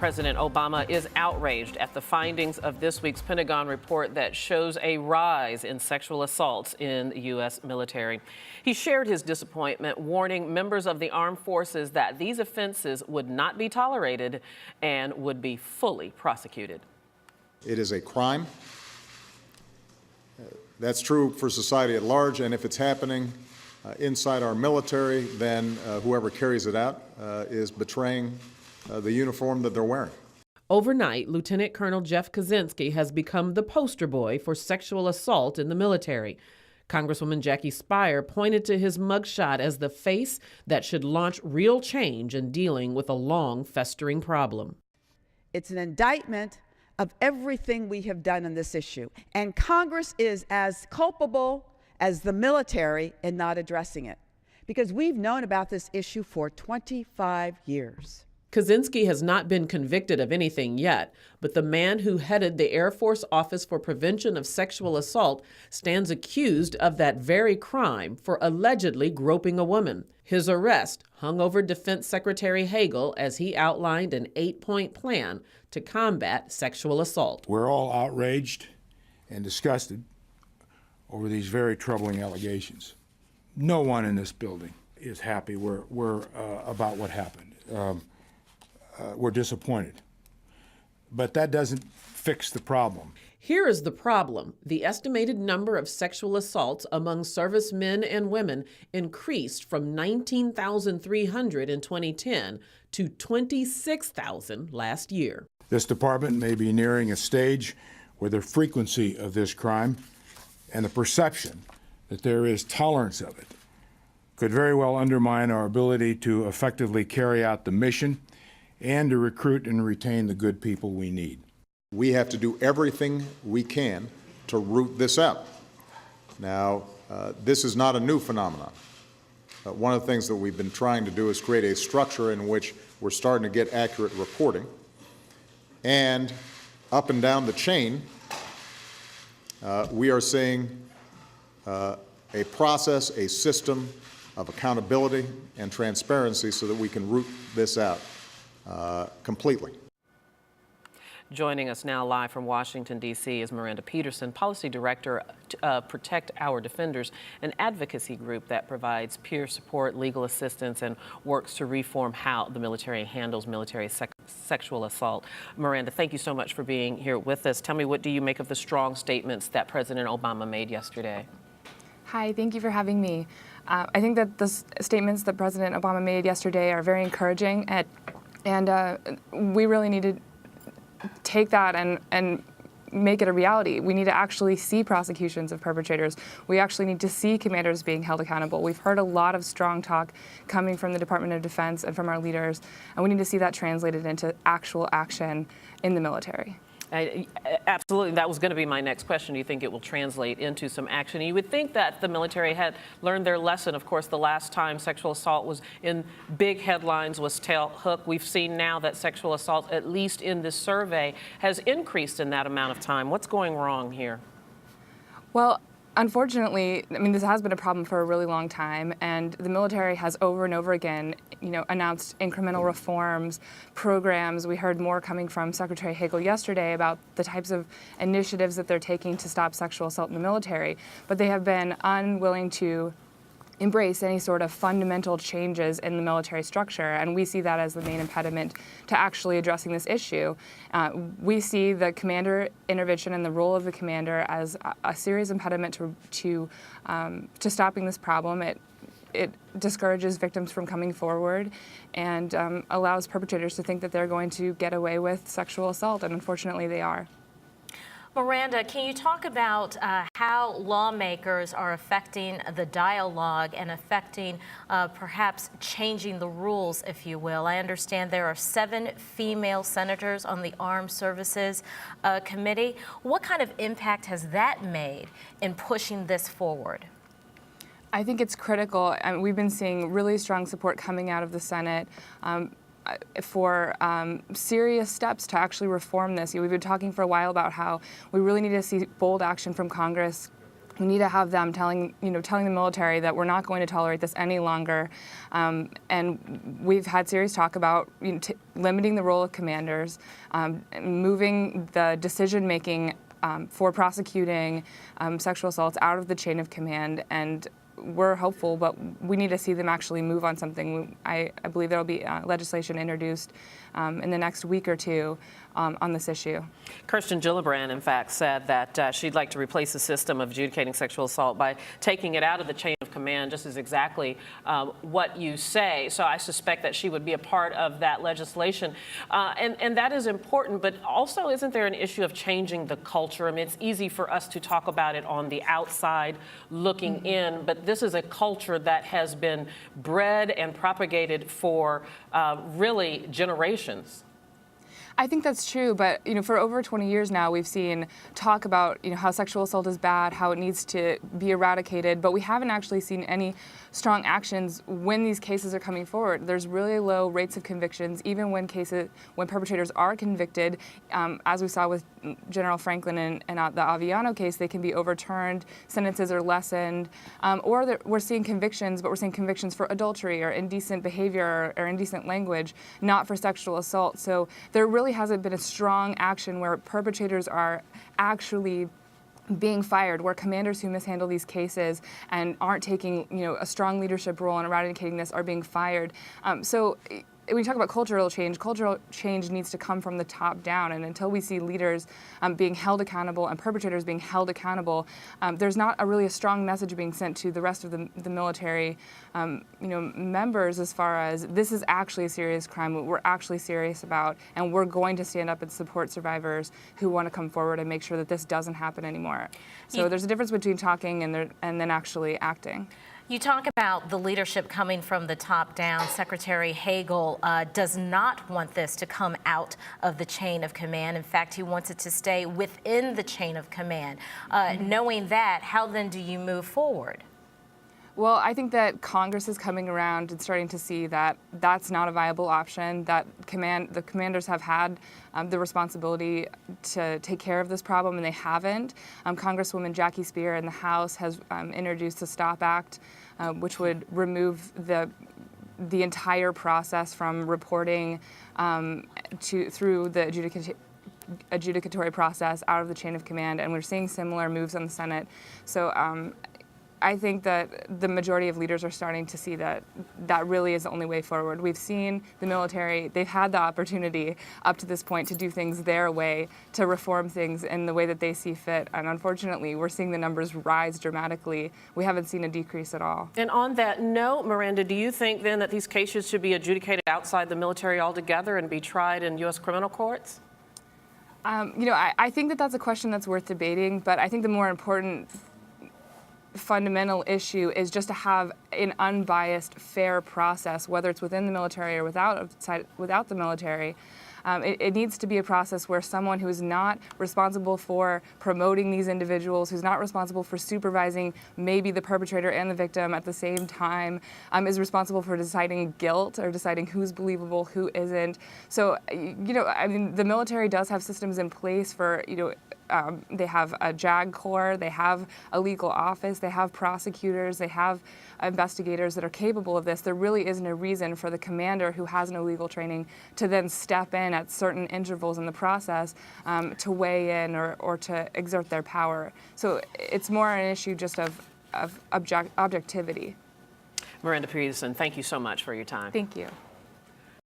President Obama is outraged at the findings of this week's Pentagon report that shows a rise in sexual assaults in the U.S. military. He shared his disappointment, warning members of the armed forces that these offenses would not be tolerated and would be fully prosecuted. It is a crime. That's true for society at large, and if it's happening inside our military, then whoever carries it out is betraying the uniform that they're wearing. Overnight, Lieutenant Colonel Jeff Kaczynski has become the poster boy for sexual assault in the military. Congresswoman Jackie Speier pointed to his mugshot as the face that should launch real change in dealing with a long, festering problem. It's an indictment of everything we have done on this issue. And Congress is as culpable as the military in not addressing it, because we've known about this issue for 25 years. Kaczynski has not been convicted of anything yet, but the man who headed the Air Force Office for Prevention of Sexual Assault stands accused of that very crime for allegedly groping a woman. His arrest hung over Defense Secretary Hagel as he outlined an 8-point plan to combat sexual assault. We're all outraged and disgusted over these very troubling allegations. No one in this building is happy about what happened. We're disappointed. But that doesn't fix the problem. Here is the problem. The estimated number of sexual assaults among servicemen and women increased from 19,300 in 2010 to 26,000 last year. This department may be nearing a stage where the frequency of this crime and the perception that there is tolerance of it could very well undermine our ability to effectively carry out the mission and to recruit and retain the good people we need. We have to do everything we can to root this out. Now, this is not a new phenomenon. One of the things that we've been trying to do is create a structure in which we're starting to get accurate reporting. And up and down the chain, we are seeing a process, a system of accountability and transparency so that we can root this out completely. Joining us now live from Washington, D.C. is Miranda Petersen, Policy Director of Protect Our Defenders, an advocacy group that provides peer support, legal assistance, and works to reform how the military handles military sexual assault. Miranda, thank you so much for being here with us. Tell me, what do you make of the strong statements that President Obama made yesterday? Hi, thank you for having me. I think that the statements that President Obama made yesterday are very encouraging, and we really need to take that and make it a reality. We need to actually see prosecutions of perpetrators. We actually need to see commanders being held accountable. We've heard a lot of strong talk coming from the Department of Defense and from our leaders, and we need to see that translated into actual action in the military. Absolutely. That was going to be my next question. Do you think it will translate into some action? You would think that the military had learned their lesson. Of course, the last time sexual assault was in big headlines was tail hook. We've seen now that sexual assault, at least in this survey, has increased in that amount of time. What's going wrong here? Well, unfortunately, I mean, this has been a problem for a really long time, and the military has over and over again, announced incremental reforms, programs. We heard more coming from Secretary Hagel yesterday about the types of initiatives that they're taking to stop sexual assault in the military, but they have been unwilling to embrace any sort of fundamental changes in the military structure, and we see that as the main impediment to actually addressing this issue. We see the commander intervention and the role of the commander as a serious impediment to stopping this problem. It discourages victims from coming forward and allows perpetrators to think that they're going to get away with sexual assault, and unfortunately they are. Miranda, can you talk about how lawmakers are affecting the dialogue and affecting perhaps changing the rules, if you will? I understand there are 7 female senators on the Armed Services Committee. What kind of impact has that made in pushing this forward? I think it's critical. We've been seeing really strong support coming out of the Senate for serious steps to actually reform this. We've been talking for a while about how we really need to see bold action from Congress We need to have them telling the military that we're not going to tolerate this any longer. And we've had serious talk about limiting the role of commanders, moving the decision-making for prosecuting sexual assaults out of the chain of command. And we're hopeful, but we need to see them actually move on something. I believe there will be legislation introduced in the next week or two on this issue. Kirsten Gillibrand, in fact, said that she'd like to replace the system of adjudicating sexual assault by taking it out of the chain of command, just as exactly what you say. So I suspect that she would be a part of that legislation. And that is important, but also isn't there an issue of changing the culture? I mean, it's easy for us to talk about it on the outside looking in, but this is a culture that has been bred and propagated for really generations. I think that's true, but for over 20 years now, we've seen talk about how sexual assault is bad, how it needs to be eradicated, but we haven't actually seen any strong actions when these cases are coming forward. There's really low rates of convictions, even when perpetrators are convicted, as we saw with General Franklin and the Aviano case. They can be overturned, sentences are lessened, or we're seeing convictions, but we're seeing convictions for adultery or indecent behavior or indecent language, not for sexual assault. So there really hasn't been a strong action where perpetrators are actually being fired, where commanders who mishandle these cases and aren't taking a strong leadership role in eradicating this are being fired. So when you talk about cultural change needs to come from the top down, and until we see leaders being held accountable and perpetrators being held accountable, there's not really a strong message being sent to the rest of the military members as far as this is actually a serious crime we're actually serious about, and we're going to stand up and support survivors who want to come forward and make sure that this doesn't happen anymore. So there's a difference between talking and then actually acting. You talk about the leadership coming from the top down. Secretary Hagel does not want this to come out of the chain of command. In fact, he wants it to stay within the chain of command. Knowing that, how then do you move forward? Well, I think that Congress is coming around and starting to see that that's not a viable option, that the commanders have had the responsibility to take care of this problem, and they haven't. Congresswoman Jackie Speer in the House has introduced the STOP Act, which would remove the entire process from reporting through the adjudicatory process out of the chain of command, and we're seeing similar moves in the Senate. So I think that the majority of leaders are starting to see that that really is the only way forward. We've seen the military, they've had the opportunity up to this point to do things their way, to reform things in the way that they see fit. And unfortunately, we're seeing the numbers rise dramatically. We haven't seen a decrease at all. And on that note, Miranda, do you think then that these cases should be adjudicated outside the military altogether and be tried in U.S. criminal courts? I think that that's a question that's worth debating, but I think the more important fundamental issue is just to have an unbiased, fair process, whether it's within the military or without the military. It needs to be a process where someone who is not responsible for promoting these individuals, who's not responsible for supervising maybe the perpetrator and the victim at the same time, is responsible for deciding guilt or deciding who's believable, who isn't. So, the military does have systems in place for, they have a JAG Corps, they have a legal office, they have prosecutors, they have investigators that are capable of this. There really isn't a reason for the commander who has no legal training to then step in at certain intervals in the process to weigh in or to exert their power. So it's more an issue just of objectivity. Miranda Petersen, thank you so much for your time. Thank you.